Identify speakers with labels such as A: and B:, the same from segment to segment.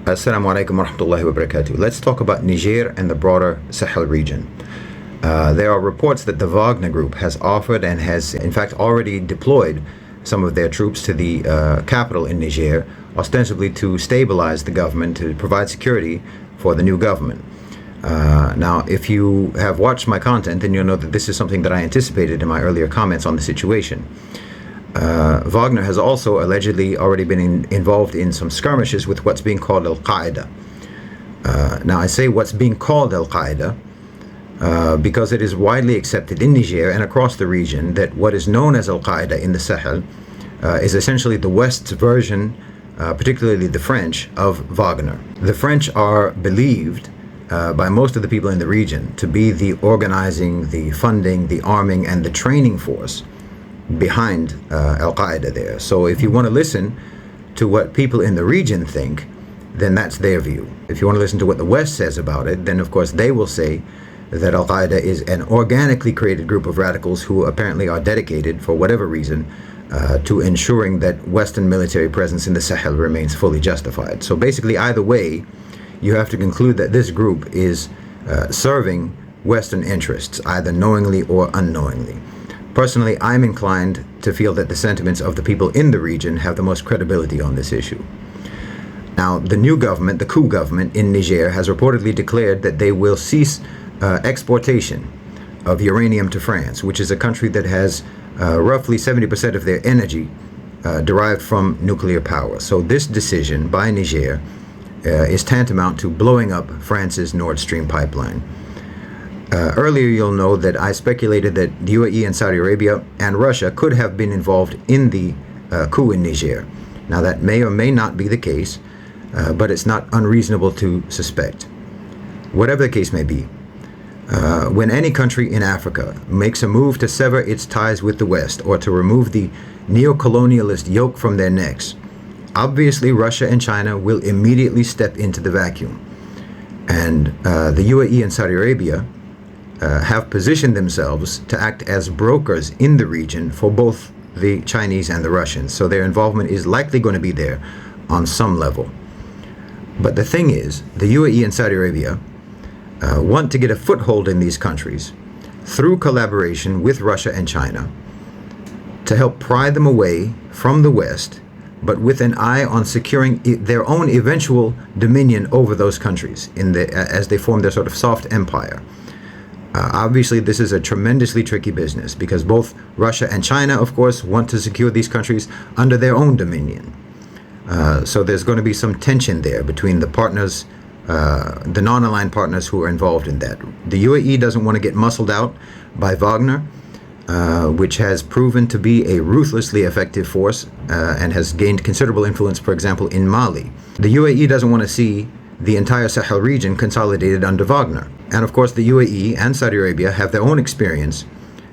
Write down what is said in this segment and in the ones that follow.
A: Assalamu alaikum wa rahmatullahi wa barakatuh. Let's talk about Niger and the broader Sahel region. There are reports that the Wagner Group has offered and has in fact already deployed some of their troops to the capital in Niger, ostensibly to stabilize the government, to provide security for the new government. Now, if you have watched my content, then you'll know that this is something that I anticipated in my earlier comments on the situation. Wagner has also allegedly already been involved in some skirmishes with what's being called Al-Qaeda. Now, I say what's being called Al-Qaeda because it is widely accepted in Niger and across the region that what is known as Al-Qaeda in the Sahel is essentially the West's version, particularly the French, of Wagner. The French are believed by most of the people in the region to be the organizing, the funding, the arming, and the training force behind Al-Qaeda there. So if you want to listen to what people in the region think, then that's their view. If you want to listen to what the West says about it, then of course they will say that Al-Qaeda is an organically created group of radicals who apparently are dedicated, for whatever reason, to ensuring that Western military presence in the Sahel remains fully justified. So basically, either way, you have to conclude that this group is serving Western interests, either knowingly or unknowingly. Personally, I'm inclined to feel that the sentiments of the people in the region have the most credibility on this issue. Now, the new government, the coup government in Niger, has reportedly declared that they will cease exportation of uranium to France, which is a country that has roughly 70% of their energy derived from nuclear power. So this decision by Niger is tantamount to blowing up France's Nord Stream pipeline. Earlier, you'll know that I speculated that the UAE and Saudi Arabia and Russia could have been involved in the coup in Niger. Now, that may or may not be the case, but it's not unreasonable to suspect. Whatever the case may be, when any country in Africa makes a move to sever its ties with the West or to remove the neo-colonialist yoke from their necks, obviously Russia and China will immediately step into the vacuum. And the UAE and Saudi Arabia have positioned themselves to act as brokers in the region for both the Chinese and the Russians. So their involvement is likely going to be there on some level. But the thing is, the UAE and Saudi Arabia want to get a foothold in these countries through collaboration with Russia and China to help pry them away from the West, but with an eye on securing their own eventual dominion over those countries as they form their sort of soft empire. Obviously, this is a tremendously tricky business because both Russia and China, of course, want to secure these countries under their own dominion. So there's going to be some tension there between the partners, the non-aligned partners who are involved in that. The UAE doesn't want to get muscled out by Wagner, which has proven to be a ruthlessly effective force and has gained considerable influence, for example, in Mali. The UAE doesn't want to see the entire Sahel region consolidated under Wagner. And of course, the UAE and Saudi Arabia have their own experience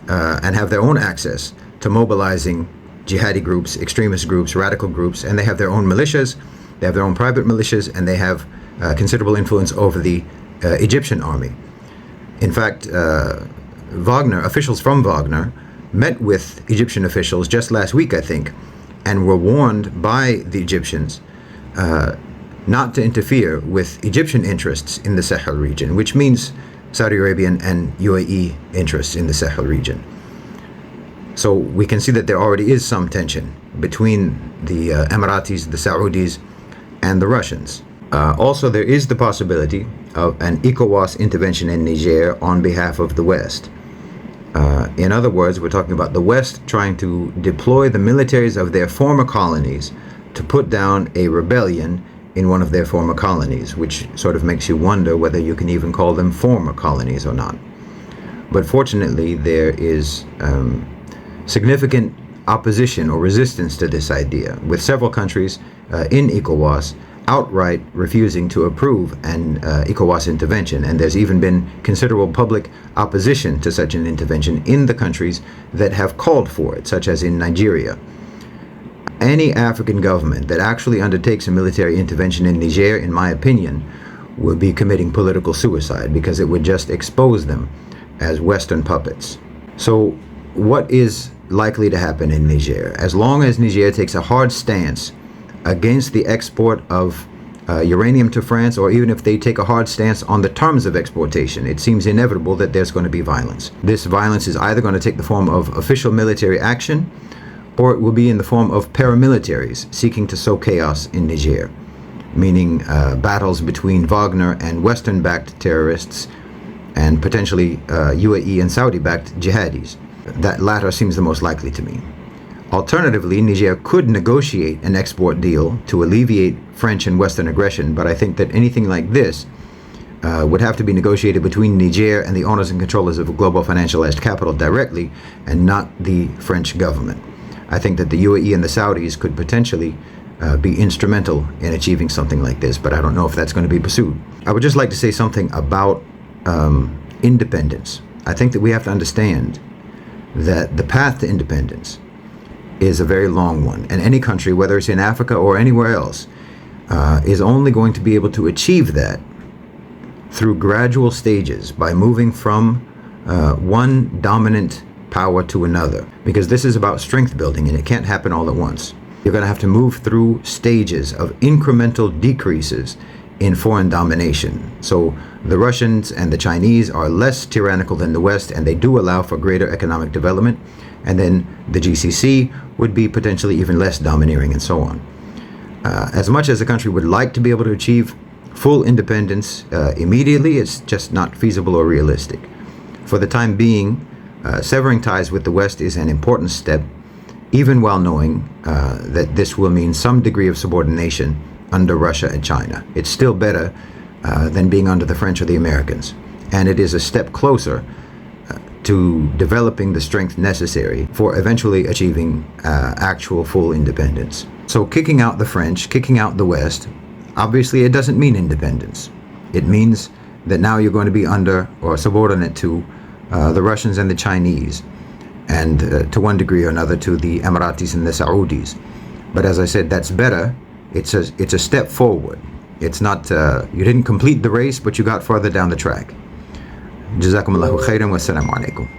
A: and have their own access to mobilizing jihadi groups, extremist groups, radical groups, and they have their own militias, they have their own private militias, and they have considerable influence over the Egyptian army. In fact, officials from Wagner met with Egyptian officials just last week, I think, and were warned by the Egyptians not to interfere with Egyptian interests in the Sahel region, which means Saudi Arabian and UAE interests in the Sahel region. So we can see that there already is some tension between the Emiratis, the Saudis, and the Russians. Also, there is the possibility of an ECOWAS intervention in Niger on behalf of the West. In other words, we're talking about the West trying to deploy the militaries of their former colonies to put down a rebellion in one of their former colonies, which sort of makes you wonder whether you can even call them former colonies or not. But fortunately, there is significant opposition or resistance to this idea, with several countries in ECOWAS outright refusing to approve an ECOWAS intervention, and there's even been considerable public opposition to such an intervention in the countries that have called for it, such as in Nigeria. Any African government that actually undertakes a military intervention in Niger, in my opinion, will be committing political suicide because it would just expose them as Western puppets. So what is likely to happen in Niger? As long as Niger takes a hard stance against the export of uranium to France, or even if they take a hard stance on the terms of exportation, it seems inevitable that there's going to be violence. This violence is either going to take the form of official military action, or it will be in the form of paramilitaries seeking to sow chaos in Niger, meaning battles between Wagner and Western-backed terrorists and potentially UAE and Saudi-backed jihadis. That latter seems the most likely to me. Alternatively, Niger could negotiate an export deal to alleviate French and Western aggression, but I think that anything like this would have to be negotiated between Niger and the owners and controllers of global financialized capital directly, and not the French government. I think that the UAE and the Saudis could potentially be instrumental in achieving something like this, but I don't know if that's going to be pursued. I would just like to say something about independence. I think that we have to understand that the path to independence is a very long one, and any country, whether it's in Africa or anywhere else, is only going to be able to achieve that through gradual stages, by moving from one dominant power to another, because this is about strength building and it can't happen all at once. You're going to have to move through stages of incremental decreases in foreign domination. So the Russians and the Chinese are less tyrannical than the West, and they do allow for greater economic development. And then the GCC would be potentially even less domineering, and so on. As much as a country would like to be able to achieve full independence immediately, it's just not feasible or realistic. For the time being, severing ties with the West is an important step, even while knowing that this will mean some degree of subordination under Russia and China. It's still better than being under the French or the Americans. And it is a step closer to developing the strength necessary for eventually achieving actual full independence. So kicking out the French, kicking out the West, obviously it doesn't mean independence. It means that now you're going to be under or subordinate to the Russians and the Chinese, and to one degree or another to the Emiratis and the Saudis. But as I said, that's better. It's a step forward. It's not, you didn't complete the race, but you got farther down the track. Jazakumullahu khairan wa assalamu alaikum.